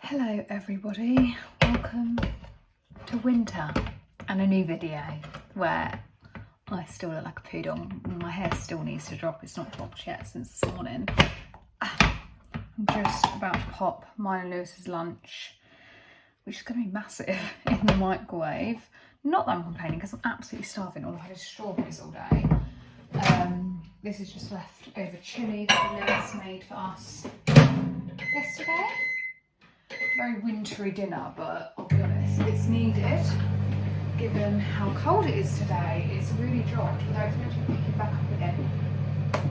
Hello everybody, welcome to winter and a new video where I still look like a poodle. My hair still needs to drop, it's not dropped yet since this morning. I'm just about to pop mine and Lewis's lunch, which is going to be massive, in the microwave. Not that I'm complaining because I'm absolutely starving. All I've had is strawberries all day. This is just leftover chilli that Lewis made for us yesterday. Very wintry dinner, but I'll be honest, it's needed given how cold it is today. It's really dropped, although it's meant to be picking back up again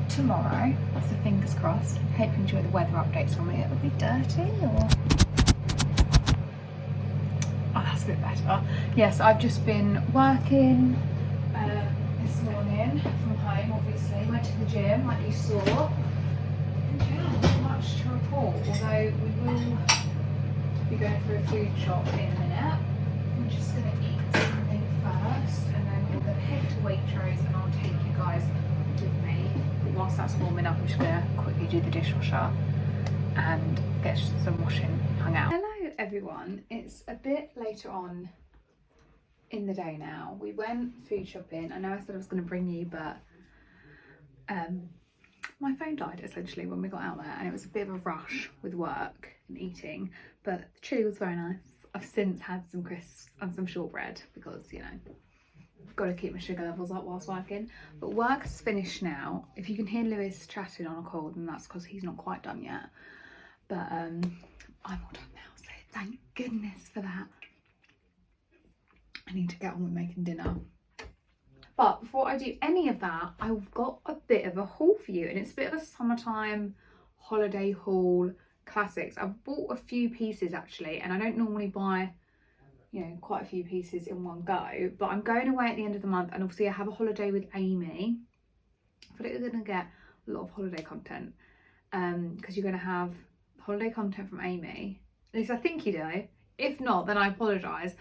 tomorrow, so fingers crossed. Hope you enjoy the weather updates from me. It'll be dirty or... Oh, that's a bit better. Yes, I've just been working this morning from home, obviously. Went to the gym, like you saw. And yeah, not much to report, although we will be going for a food shop in a minute. I'm just going to eat something first and then we're going to head to Waitrose and I'll take you guys with me. But whilst that's warming up, I'm just going to quickly do the dishwasher and get some washing hung out. Hello everyone, it's a bit later on in the day now. We went food shopping. I know I said I was going to bring you, but my phone died essentially when we got out there and it was a bit of a rush with work and eating, but the chili was very nice. I've since had some crisps and some shortbread because, you know, I've got to keep my sugar levels up whilst working. But work's finished now. If you can hear Lewis chatting on a call, then that's because he's not quite done yet. But I'm all done now, so thank goodness for that. I need to get on with making dinner. But before I do any of that, I've got a bit of a haul for you, and it's a bit of a summertime holiday haul classics. I've bought a few pieces actually, and I don't normally buy, you know, quite a few pieces in one go, but I'm going away at the end of the month and obviously I have a holiday with Amy. I feel like you're going to get a lot of holiday content because you're going to have holiday content from Amy. At least I think you do. If not, then I apologise.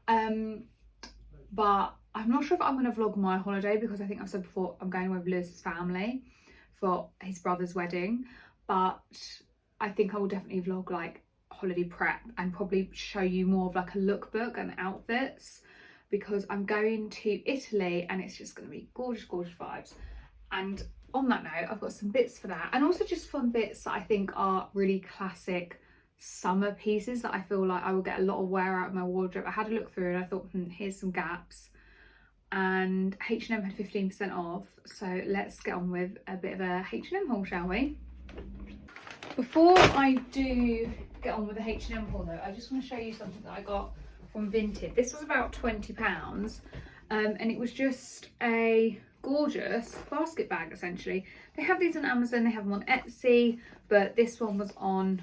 But I'm not sure if I'm going to vlog my holiday because I think I've said before I'm going away with Lewis's family for his brother's wedding, but I think I will definitely vlog like holiday prep and probably show you more of like a lookbook and outfits because I'm going to Italy and it's just going to be gorgeous, gorgeous vibes. And on that note, I've got some bits for that and also just fun bits that I think are really classic summer pieces that I feel like I will get a lot of wear out of my wardrobe. I had a look through and I thought, here's some gaps. And H&M had 15% off, so let's get on with a bit of a H&M haul, shall we? Before I do get on with the H&M haul though, I just want to show you something that I got from Vinted. This was about £20 and it was just a gorgeous basket bag essentially. They have these on Amazon, they have them on Etsy, but this one was on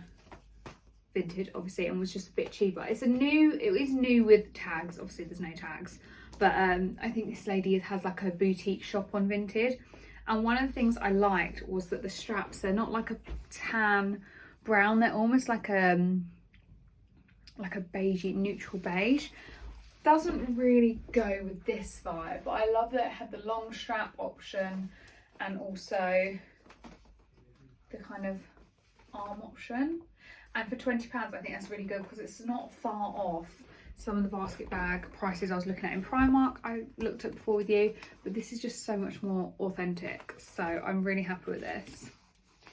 Vinted obviously and was just a bit cheaper. It is new with tags, obviously there's no tags, but I think this lady has like a boutique shop on Vinted. And one of the things I liked was that the straps, they're not like a tan brown, they're almost like a beige, neutral beige. Doesn't really go with this vibe, but I love that it had the long strap option and also the kind of arm option. And for £20, I think that's really good because it's not far off some of the basket bag prices I was looking at in Primark. I looked at before with you, but this is just so much more authentic. So I'm really happy with this.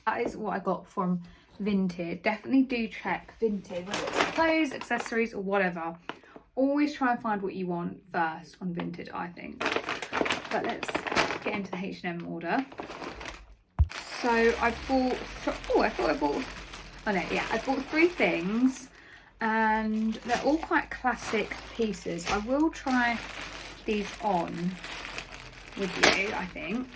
That is what I got from Vinted. Definitely do check Vinted, whether it's clothes, accessories or whatever. Always try and find what you want first on Vinted, I think. But let's get into the H&M order. So I bought, I bought 3 things. And they're all quite classic pieces. I will try these on with you, I think.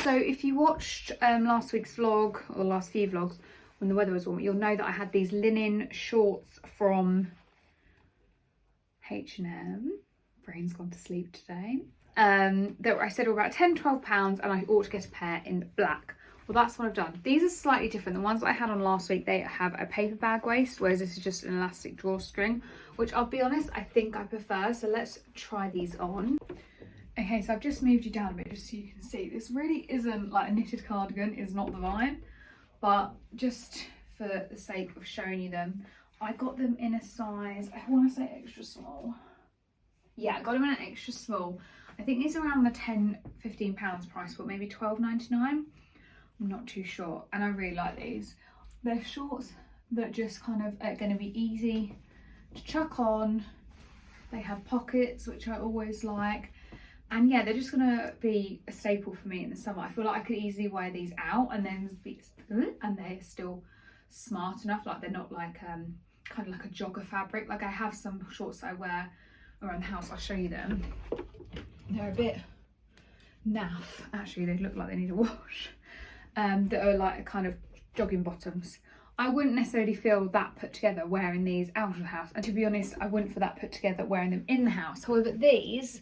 So if you watched last week's vlog or last few vlogs when the weather was warm, you'll know that I had these linen shorts from H&M. Brain's gone to sleep today. That I said were about £10-12 and I ought to get a pair in black. Well, that's what I've done. These are slightly different. The ones that I had on last week, they have a paper bag waist, whereas this is just an elastic drawstring, which I'll be honest, I think I prefer. So let's try these on. Okay, so I've just moved you down a bit just so you can see. This really isn't like a knitted cardigan, is not the vibe, but just for the sake of showing you them, I got them in a size, I want to say extra small. Yeah, I got them in an extra small. I think these are around the £10–15 price, but maybe £12.99. I'm not too sure. And I really like these. They're shorts that just kind of are going to be easy to chuck on. They have pockets, which I always like. And yeah, they're just going to be a staple for me in the summer. I feel like I could easily wear these out and they're still smart enough. Like they're not like kind of like a jogger fabric. Like I have some shorts that I wear around the house. I'll show you them. They're a bit naff. Actually, they look like they need a wash. That are like kind of jogging bottoms. I wouldn't necessarily feel that put together wearing these out of the house. And to be honest, I wouldn't feel that put together wearing them in the house. However, these,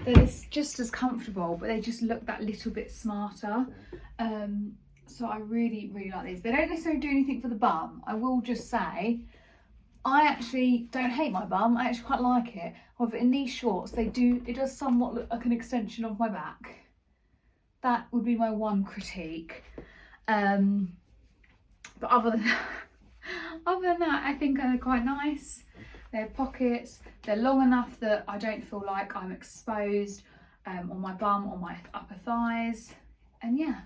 they're just as comfortable, but they just look that little bit smarter. So I really, really like these. They don't necessarily do anything for the bum. I will just say, I actually don't hate my bum. I actually quite like it. However, in these shorts, it does somewhat look like an extension of my back. That would be my one critique. But other than that, I think they're quite nice. They have pockets. They're long enough that I don't feel like I'm exposed on my bum or my upper thighs. And yeah,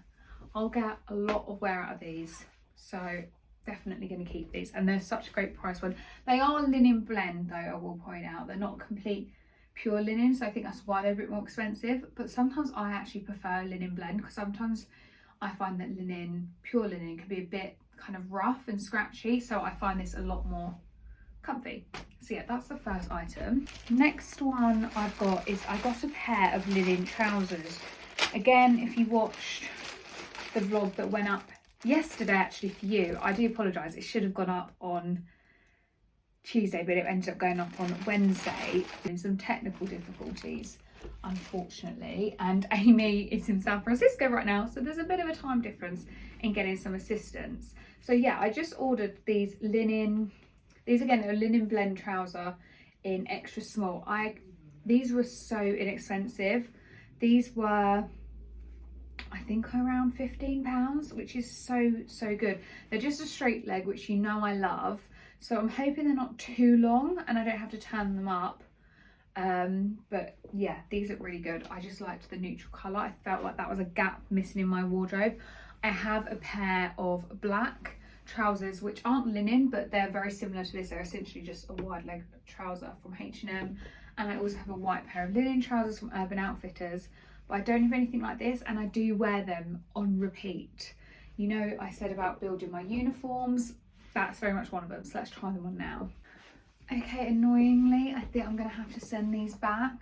I'll get a lot of wear out of these. So definitely going to keep these. And they're such a great price one. They are linen blend though, I will point out. They're not complete pure linen, so I think that's why they're a bit more expensive. But sometimes I actually prefer linen blend, because sometimes I find that pure linen can be a bit kind of rough and scratchy, so I find this a lot more comfy. So yeah, that's the first item. Next one I've got is I got a pair of linen trousers. Again, if you watched the vlog that went up yesterday actually for you, I do apologise, it should have gone up on Tuesday, but it ended up going up on Wednesday in some technical difficulties, unfortunately, and Amy is in San Francisco right now, so there's a bit of a time difference in getting some assistance. So yeah, I just ordered these again are linen blend trouser in extra small. These were so inexpensive. These were, I think, around £15, which is so good. They're just a straight leg, which you know I love, so I'm hoping they're not too long and I don't have to turn them up. But yeah, these look really good. I just liked the neutral colour. I felt like that was a gap missing in my wardrobe. I have a pair of black trousers which aren't linen, but they're very similar to this. They're essentially just a wide leg trouser from H&M, and I also have a white pair of linen trousers from Urban Outfitters, but I don't have anything like this, and I do wear them on repeat. You know, I said about building my uniforms, that's very much one of them, so let's try them on now. Okay, annoyingly, I think I'm going to have to send these back.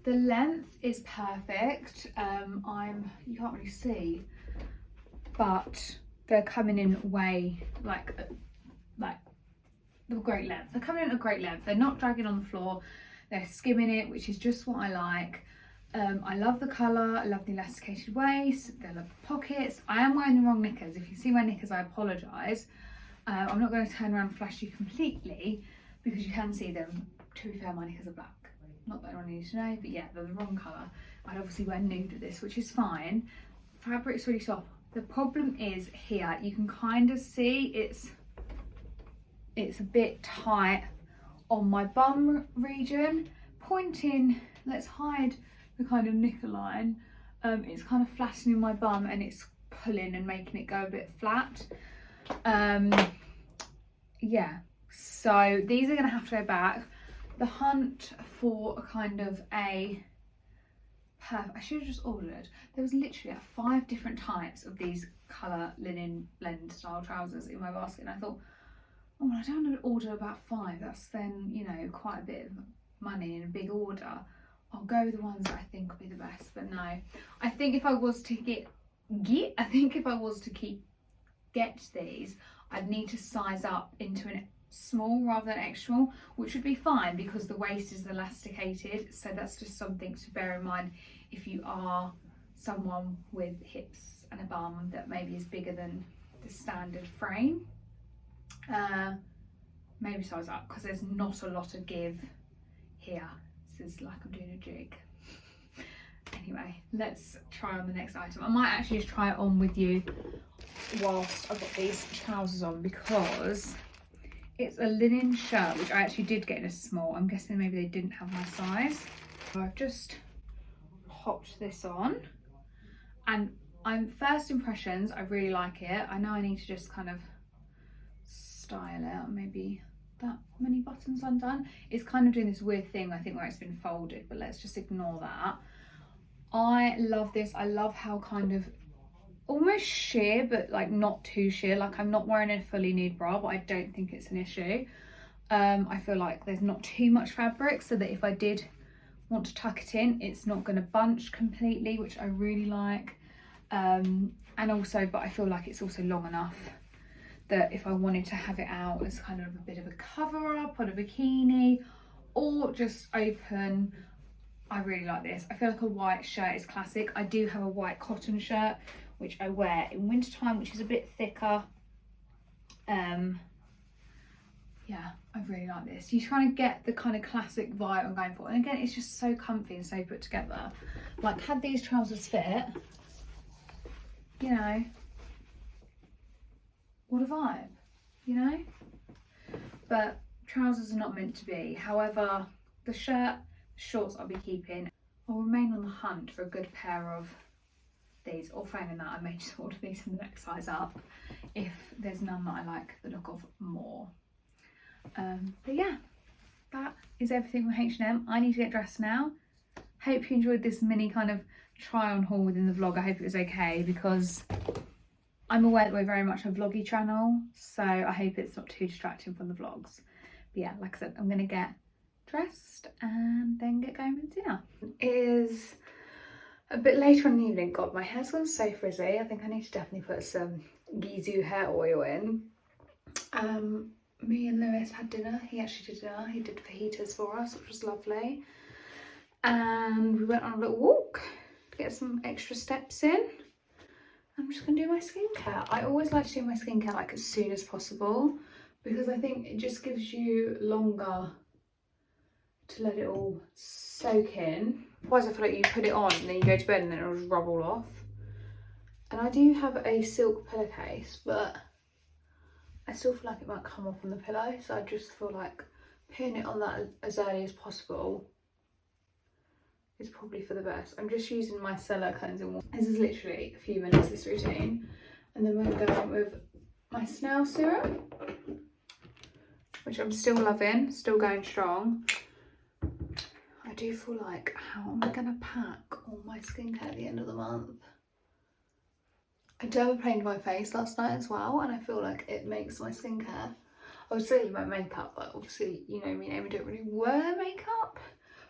The length is perfect. You can't really see, but they're coming in way like the great length. They're coming in a great length. They're not dragging on the floor. They're skimming it, which is just what I like. I love the colour. I love the elasticated waist. They love the pockets. I am wearing the wrong knickers. If you see my knickers, I apologise. I'm not going to turn around and flash you completely, because you can see them. To be fair, my knickers are black. Not that anyone needs to know, but yeah, they're the wrong colour. I'd obviously wear nude with this, which is fine. Fabric's really soft. The problem is here, you can kind of see it's a bit tight on my bum region. Pointing, let's hide the kind of knicker line. It's kind of flattening my bum and it's pulling and making it go a bit flat. Yeah, so these are going to have to go back. The hunt for a kind of I should have just ordered. There was literally 5 different types of these colour linen blend style trousers in my basket, and I thought, oh, well, I don't want to order about 5. That's then, you know, quite a bit of money in a big order. I'll go with the ones that I think will be the best. But no, I think if I was to get these, I'd need to size up into a small rather than extra small, which would be fine because the waist is elasticated. So that's just something to bear in mind if you are someone with hips and a bum that maybe is bigger than the standard frame. Maybe size up, because there's not a lot of give here. This is like I'm doing a jig. Anyway, let's try on the next item. I might actually just try it on with you whilst I've got these trousers on, because It's a linen shirt, which I actually did get in a small. I'm guessing maybe they didn't have my size. So I've just popped this on, and first impressions, I really like it. I know I need to just kind of style it, maybe that many buttons undone. It's kind of doing this weird thing, I think, where it's been folded, but let's just ignore that. I love this. I love how kind of almost sheer, but like not too sheer. Like, I'm not wearing a fully nude bra, but I don't think it's an issue. I feel like there's not too much fabric, so that if I did want to tuck it in, it's not going to bunch completely, which I really like. And also, but I feel like it's also long enough that if I wanted to have it out as kind of a bit of a cover up on a bikini or just open, I really like this. I feel like a white shirt is classic. I do have a white cotton shirt which I wear in winter time, which is a bit thicker. Yeah, I really like this. You kind of get the kind of classic vibe I'm going for, and again, it's just so comfy and so put together. Like, had these trousers fit, you know, what a vibe, you know. But trousers are not meant to be. However, the shirt, shorts I'll be keeping. I'll remain on the hunt for a good pair of these, or failing that, I may just order these in the next size up if there's none that I like the look of more. But yeah, that is everything from H&M. I need to get dressed now. Hope you enjoyed this mini kind of try on haul within the vlog. I hope it was okay, because I'm aware that we're very much a vloggy channel, so I hope it's not too distracting from the vlogs. But yeah, like I said, I'm gonna get dressed and then get going with dinner. It is a bit later in the evening. God, my hair's gone so frizzy. I think I need to definitely put some Gizu hair oil in. Me and Lewis had dinner. He actually did dinner. He did fajitas for us, which was lovely. And we went on a little walk to get some extra steps in. I'm just gonna do my skincare. I always like to do my skincare like as soon as possible, because I think it just gives you longer to let it all soak in. Otherwise I feel like you put it on and then you go to bed and then it'll just rub all off. And I do have a silk pillowcase, but I still feel like it might come off on the pillow, so I just feel like putting it on that as early as possible is probably for the best. I'm just using my Micellar cleansing water. This is literally a few minutes, this routine. And then we're going to go in with my snail serum, which I'm still loving, still going strong. I do feel like, how am I going to pack all my skincare at the end of the month? I dermaplaned my face last night as well, and I feel like it makes my skincare. I would say my makeup, but obviously, you know me and Amy don't really wear makeup,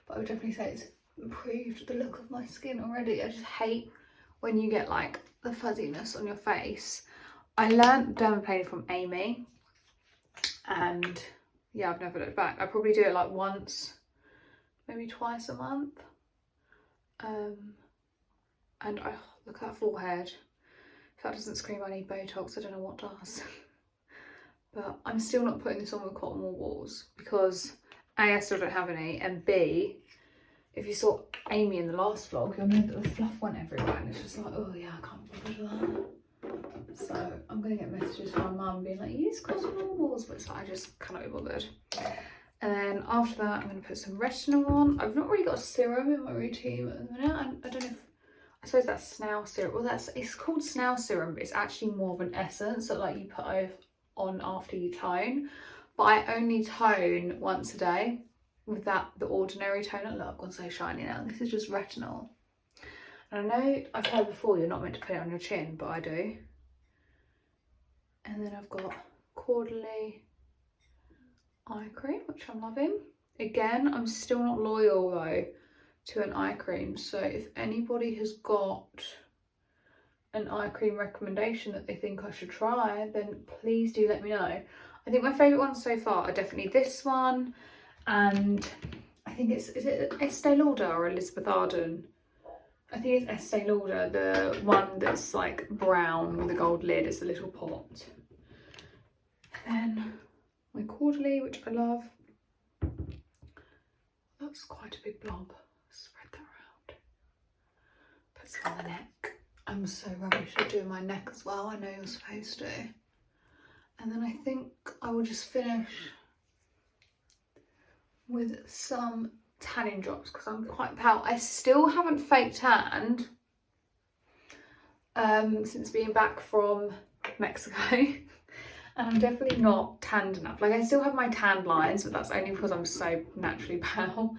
but I would definitely say it's improved the look of my skin already. I just hate when you get like the fuzziness on your face. I learned dermaplaning from Amy, and yeah, I've never looked back. I probably do it like once, maybe twice a month. And I look at that forehead. If that doesn't scream I need Botox, I don't know what does. But I'm still not putting this on with cotton wool balls, because A, I still don't have any, and B, if you saw Amy in the last vlog, you'll know that the fluff went everywhere, and it's just like, oh yeah, I can't bother with that. So I'm going to get messages from my mum being like, use cotton wool balls, but it's like, I just cannot be bothered. And then after that, I'm going to put some retinol on. I've not really got a serum in my routine at the minute. I don't know if, I suppose that's snail serum. Well, it's called snail serum, but it's actually more of an essence that like you put on after you tone. But I only tone once a day with the ordinary toner. Look, I've gone so shiny now. This is just retinol. And I know I've heard before you're not meant to put it on your chin, but I do. And then I've got quarterly eye cream, which I'm loving. Again, I'm still not loyal though to an eye cream, so if anybody has got an eye cream recommendation that they think I should try, then please do let me know. I think my favourite ones so far are definitely this one, and I think is it Estee Lauder or Elizabeth Arden? I think it's Estee Lauder, the one that's like brown with a gold lid. It's a little pot. And then my quarterly, which I love. That's quite a big blob. Spread that around. Put some on the neck. I'm so rubbish at doing my neck as well. I know you're supposed to. And then I think I will just finish with some tanning drops because I'm quite pale. I still haven't fake tanned since being back from Mexico. And I'm definitely not tanned enough. Like, I still have my tan lines, but that's only because I'm so naturally pale.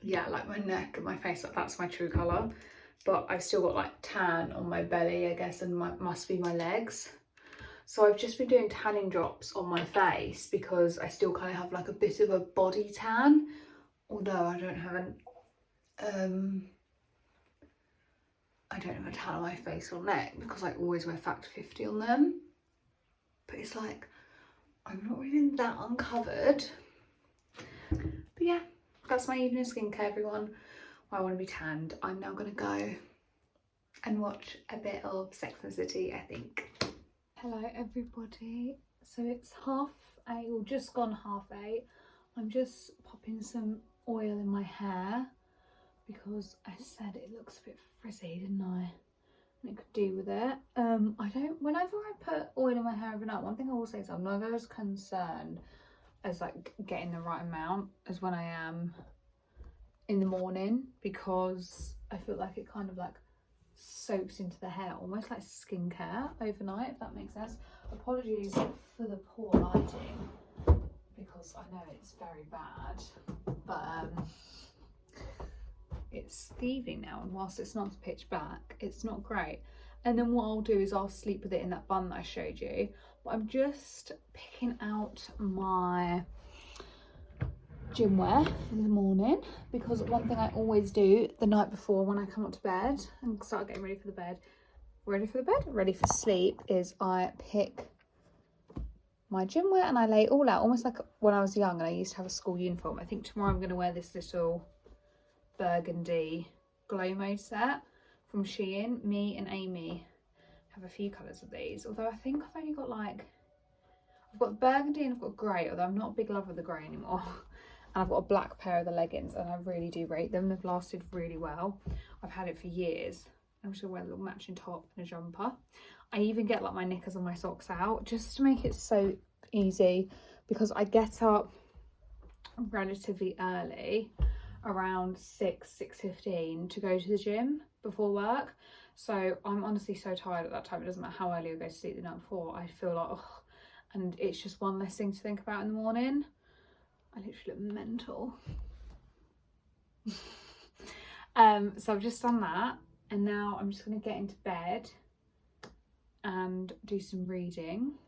Yeah, like my neck and my face, like that's my true colour. But I've still got like tan on my belly, I guess, and must be my legs. So I've just been doing tanning drops on my face because I still kind of have like a bit of a body tan, although I don't have a tan on my face or neck because I always wear Factor 50 on them. But it's like, I'm not really that uncovered. But yeah, that's my evening skincare, everyone. I want to be tanned. I'm now going to go and watch a bit of Sex and the City, I think. Hello everybody. So it's 8:30, or just gone 8:30. I'm just popping some oil in my hair because I said it looks a bit frizzy, didn't I? And it could do with it. Whenever I put oil in my hair overnight, one thing I will say is I'm never as concerned as like getting the right amount as when I am in the morning, because I feel like it kind of like soaks into the hair, almost like skincare overnight, if that makes sense. Apologies for the poor lighting because I know it's very bad, but it's the evening now, and whilst it's not pitch black, it's not great. And then what I'll do is I'll sleep with it in that bun that I showed you. But I'm just picking out my Gymwear for the morning, because one thing I always do the night before when I come up to bed and start getting ready for sleep, is I pick my Gymwear and I lay it all out, almost like when I was young and I used to have a school uniform. I think tomorrow I'm going to wear this little burgundy glow mode set from Shein. Me and Amy have a few colours of these, although I think I've only got like, I've got burgundy and I've got grey, although I'm not a big lover of the grey anymore. And I've got a black pair of the leggings and I really do rate them. They've lasted really well. I've had it for years. I'm just gonna wear a little matching top and a jumper. I even get like my knickers and my socks out just to make it so easy, because I get up relatively early, around 6:15, to go to the gym before work. So I'm honestly so tired at that time. It doesn't matter how early I go to sleep the night before. I feel like, oh, and it's just one less thing to think about in the morning. I literally look mental. So I've just done that, and now I'm just going to get into bed and do some reading.